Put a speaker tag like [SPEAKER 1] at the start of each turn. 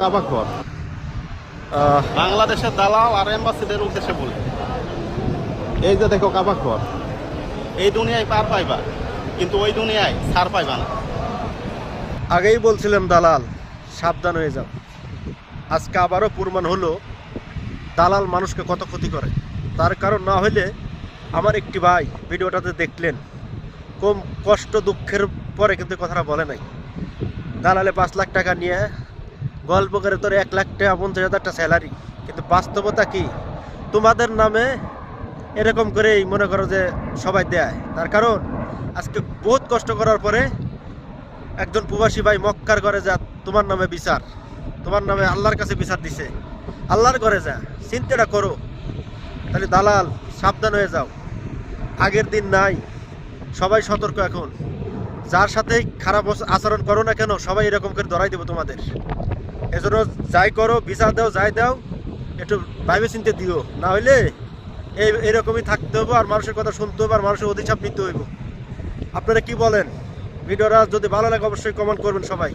[SPEAKER 1] অবাক হওয়ার বাংলাদেশের দালাল আর এম্বাসিদের উদ্দেশ্যে বলি, এই যে দেখো অবাক হওয়ার, এই দুনিয়ায় পার পাইবা কিন্তু ওই দুনিয়ায় ছাড় পাইবা না।
[SPEAKER 2] আগেই বলছিলাম দালাল সাবধান হয়ে যাও। আজকে আবারও প্রমাণ হলো দালাল মানুষকে কত ক্ষতি করে। তার কারণ না হইলে আমার একটি ভাই ভিডিওটাতে দেখলেন, কম কষ্ট দুঃখের পরে কিন্তু কথাটা বলে নাই। দালালে 5 লাখ টাকা নিয়ে গল্প করে তোর 1 লাখ টাকা 50,000 টাকা স্যালারি, কিন্তু বাস্তবতা কি? তোমাদের নামে এরকম করেই মনে করো যে সবাই দেয়। তার কারণ আজকে বহুত কষ্ট করার পরে একজন প্রবাসী ভাই মক্কার ঘরে যা, তোমার নামে বিচার, তোমার নামে আল্লাহর কাছে বিচার দিছে। আল্লাহর ঘরে যা, চিন্তাটা করো। তাহলে দালাল সাবধান হয়ে যাও, আগের দিন নাই। সবাই সতর্ক এখন, যার সাথে খারাপ আচরণ করো না কেন সবাই এরকম করে ধরাই দেবো তোমাদের। এজন্য যাই করো, বিচার দাও, যাই দাও, একটু ভাইবে চিন্তে দিও, না হইলে এরকমই থাকতে হবে আর মানুষের কথা শুনতে হবে আর মানুষের অধিচাপ নিতে হইব। আপনারা কি বলেন? ভিডিওটা যদি ভালো লাগে অবশ্যই কমেন্ট করবেন সবাই।